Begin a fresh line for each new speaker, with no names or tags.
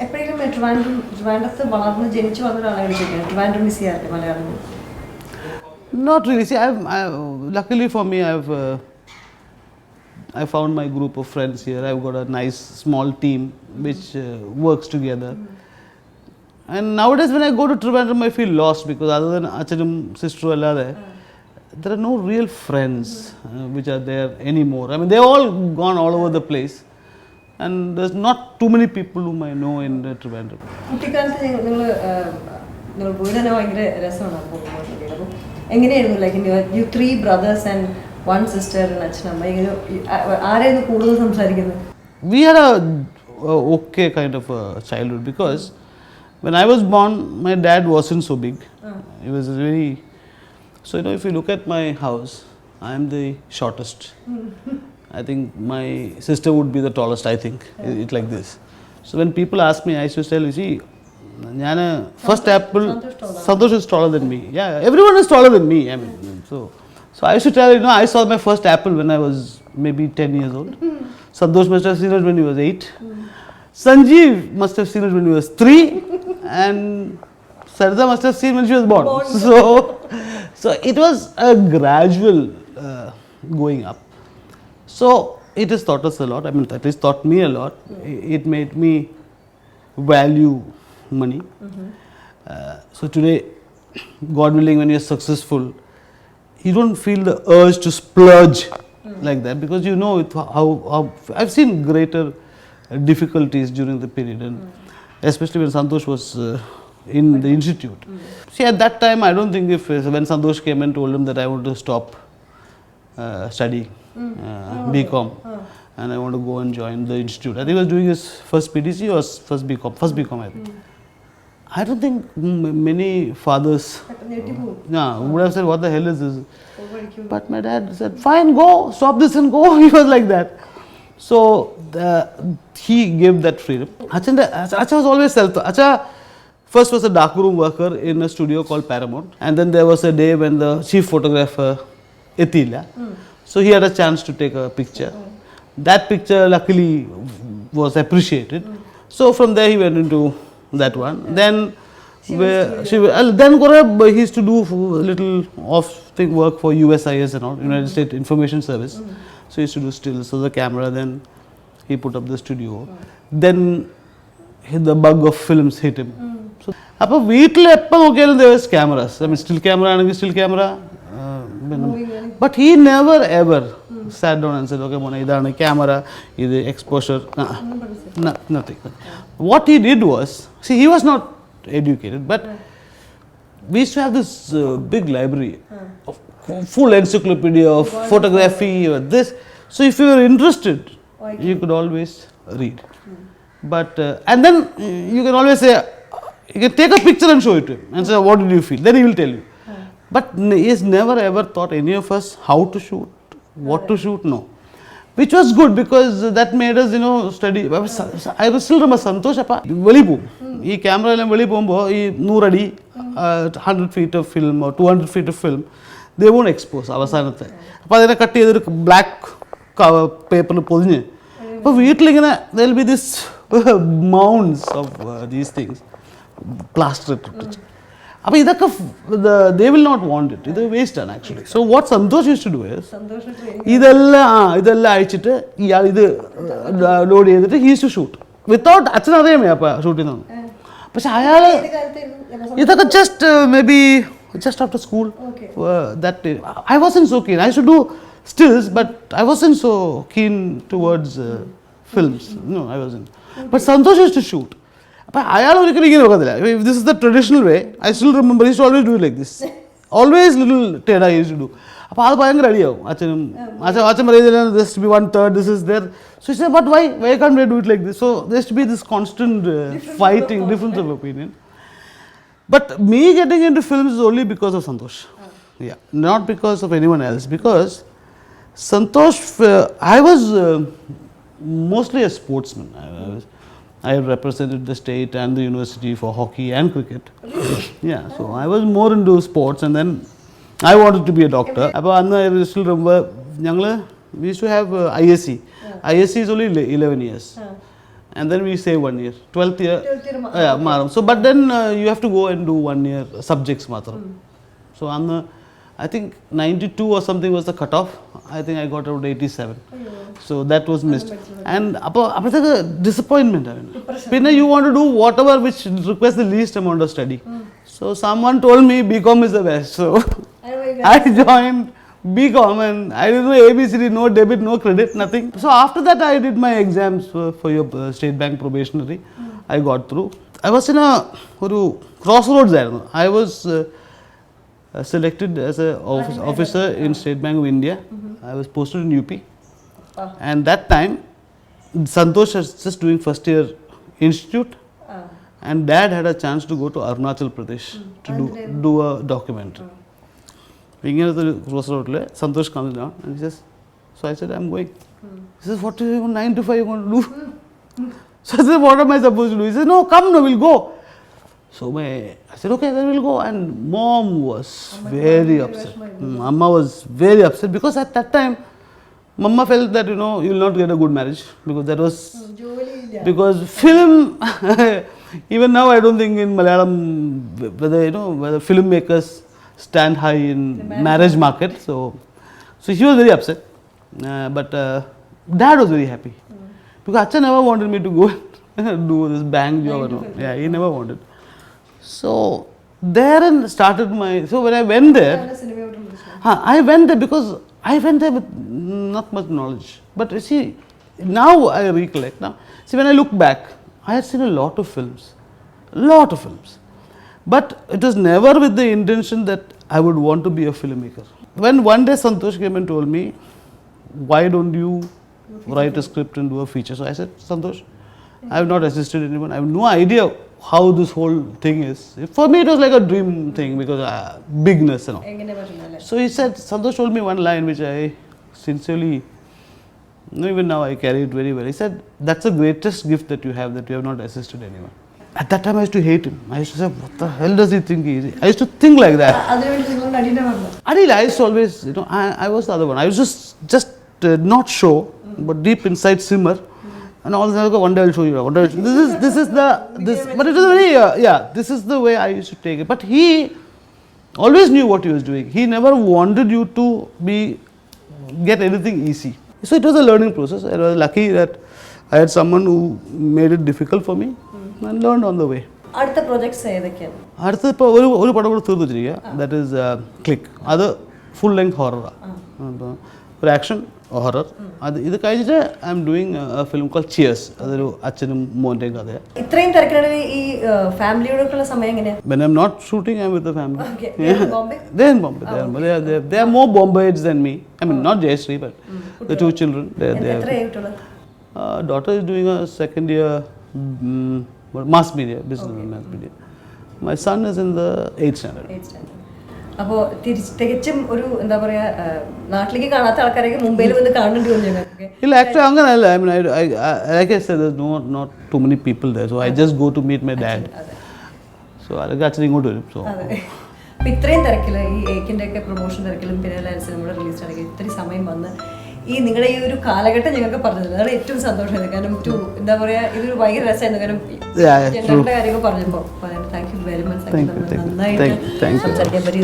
എപ്പോഴെങ്കിലും ട്രിവാൻഡ്രത്ത് വളർന്ന് ജനിച്ചു വന്ന ഒരാളാണ് ചോദിക്കുന്നത് ട്രിവാൻഡ്രം മിസ് ചെയ്യാറില്ല Malayalam?
Not really. See, luckily for me, I found my group of friends here. I've got a nice small team which works together. And nowadays when I go to Trivandrum, I feel lost because other than Achanum, sister, there are no real friends which are there anymore. I mean, they've all gone all over the place. And there's not too many people whom I know in Trivandrum.
കുട്ടിക്കാലത്ത് നിങ്ങൾ വീട് തന്നെ ഭയങ്കര രസമാണ്. അപ്പോൾ എങ്ങനെയായിരുന്നു like you 3 brothers and 1 sister and അച്ഛനമ്മ ആരായിരുന്നു കൂടുതൽ സംസാരിക്കുന്നത്?
We had a okay kind of a childhood because when I was born, my dad wasn't so big. He was very... So, if you look at my house, I am the shortest. I think my sister would be the tallest, I think. It's like this. So, when people ask me, I used to tell, you see, first apple, Santosh is taller than me. Yeah, everyone is taller than me. I mean, so I used to tell, I saw my first apple when I was maybe 10 years old. Santosh must have seen it when he was 8. Sanjeev must have seen it when he was 3. And Sarda must have seen when she was born. So it was a gradual going up. So it has taught us a lot. I mean, at least taught me a lot. It made me value money. So today, God willing, when you're successful, you don't feel the urge to splurge like that because you know how I've seen greater difficulties during the period, and especially when Santosh was in the institute. See, at that time, I don't think when Santosh came and told him that I want to stop studying BCom and I want to go and join the institute. I think he was doing his first PTC or first BCom I think. I don't think many fathers would have said, what the hell is this? But my dad said, fine, go, stop this and go. He was like that. So he gave that freedom. Acha was always Acha first was a darkroom worker in a studio called Paramount, and then there was a day when the chief photographer Etila, so he had a chance to take a picture. That picture luckily was appreciated. So from there he went into that one. Then he used to do little off-thing work for USIS and all, United States Information Service. So he used to do stills, so the camera, then he put up the studio. Then the bug of films hit him. So, there was cameras. I mean, still camera. But he never ever sat down and said, okay, this is camera, this is exposure. Nothing. What he did was, see, he was not educated, but we used to have this big library of full encyclopedia of photography or this. So if you were interested, you could always read. But and then you can always say, you can take a picture and show it to him and say, what did you feel? Then he will tell you. But he has never ever taught any of us how to shoot, what to shoot, no. Which was good because that made us, study. I was still remember Santosh appa velipu. Ee camera la veli pombo ee 100 adi 100 feet of film or 200 feet of film, they won't expose avasanathe. Appa adine cut cheyidu black cover paper lu podinje. Appa veetil ingane there will be this mounds of these things plastered. They will not want it. It's a waste done actually. So what Santosh used to do is, he used to shoot without shooting. But just maybe just after school. That I wasn't so keen. I used to do stills, but I wasn't so keen towards films. No, I wasn't. But Santosh used to shoot. If this is the traditional way, I still remember he used to always do it like this. Always little teda he used to do. There has to be 1/3, this is there. So he said, but why can't we do it like this? So there has to be this constant fighting, difference of opinion. But me getting into films is only because of Santosh. Yeah, not because of anyone else. Because Santosh, I was mostly a sportsman. I represented the state and the university for hockey and cricket. Yeah, so I was more into sports, and then I wanted to be a doctor. I still remember, we used to have ISC. ISC is only 11 years. and then we say 1 year. 12th year.
12th year
Yeah, marum. So, but then you have to go and do 1 year subjects matram. So, I think 92 or something was the cutoff. I think I got around 87. So that was missed. And appo disappointment. Pinna you want to do whatever which requires the least amount of study. So someone told me BCom is the best. So I joined BCom and I didn't know ABCD, no debit, no credit, nothing. So after that I did my exams for your State Bank probationary. I got through. I was in a crossroads there. I was selected as an officer in State Bank of India. I was posted in UP. And that time Santosh was just doing first year institute. And dad had a chance to go to Arunachal Pradesh to do a documentary. Being at the crossroad, Santosh comes down and he says, so I said, I'm going. He says, what is 9 to 5 you want to do? So I said, what am I supposed to do? He said, no, come, no, we'll go. So I said, okay, then we'll go. And mom was very upset. Amma was very upset because at that time, Mama felt that, you know, you will not get a good marriage because that was, because film, even now I don't think in Malayalam, whether, you know, whether filmmakers stand high in marriage market. So he was very upset. But dad was very happy because Acha never wanted me to go and do this bank job. Yeah, he never wanted. So there and started my, so when I went there, I went there because I went there with not much knowledge. But you see, now I recollect. Now, see, when I look back, I had seen a lot of films. But it was never with the intention that I would want to be a filmmaker. When one day Santosh came and told me, why don't you write a script and do a feature? So I said, Santosh, I have not assisted anyone. I have no idea how this whole thing is. For me, it was like a dream thing because bigness and all. So he said, Santosh told me one line which I sincerely, even now I carry it very well. He said, that's the greatest gift that you have have not assisted anyone. At that time I used to hate him. I used to say, what the hell does he think he is? I used to think like that. Adil, I used to always, you know, I was the other one. I was just not show, but deep inside simmer. And all that, one day I'll show you. This is but it was very, this is the way I used to take it. But he always knew what he was doing. He never wanted you to get anything easy. So it was a learning process. I was lucky that I had someone who made it difficult for me and learned on the way.
അടുത്ത projects ഏതൊക്കെയാണ്?
അടുത്ത ഇപ്പോൾ ഒരു പടം കൂടെ തീർന്നു വെച്ചിരിക്കുക. That is click. അത് ഫുൾ ലെങ്ത് ഹൊററാണ്. ഒരു ആക്ഷൻ ഹൊറർ. ഇത് കഴിഞ്ഞിട്ട് I am doing A film call cheers. അതൊരു അച്ഛനും മോൻ്റെയും കഥയാണ്.
ഇത്രയും തിരക്കിനിടയിൽ ഈ ഫാമിലിയോടൊക്കെയുള്ള സമയം എങ്ങനെയാണ്?
When I'm not shooting, I'm with the family. Okay. They're in Bombay? They're in Bombay. They are more Bombayites than me. I mean, not Jayashree, but the two children. Daughter is doing a second year mass media, business and mass media. My son is in the 8th standard.
അപ്പോൾ തികച്ചും ഒരു എന്താ പറയുക, നാട്ടിലേക്ക് കാണാത്ത ആൾക്കാരൊക്കെ മുംബൈയിൽ വന്ന് കാണേണ്ടി വന്നു ഞങ്ങൾക്ക്.
ഇല്ല, ആക്ച്വലി അങ്ങനെയല്ല. I mean, like I said, there's not too many people there, so I just go to meet my dad. So അല്ലെങ്കിൽ അച്ഛൻ ഇങ്ങോട്ട് വരും. So
അപ്പോൾ ഇത്രയും തിരക്കിൽ ഈ ഏക്കിൻ്റെ ഒക്കെ പ്രൊമോഷൻ തിരക്കിലും പിന്നെ എല്ലാ സിനിമയുടെ റിലീസ് ആണെങ്കിൽ ഇത്രയും സമയം വന്ന് ഈ നിങ്ങളുടെ ഈ ഒരു കാലഘട്ടം ഞങ്ങൾക്ക് പറഞ്ഞത് അതാണ് ഏറ്റവും സന്തോഷമായത്. കാരണം എന്താ പറയുക, ഇതൊരു ഭയങ്കര രസമായിരുന്നു. കാരണം ജനങ്ങളുടെ കാര്യങ്ങൾ പറഞ്ഞപ്പോൾ താങ്ക് യു വെരി മച്ച്. നന്നായിട്ട് സംസാരിക്കാൻ പറ്റി.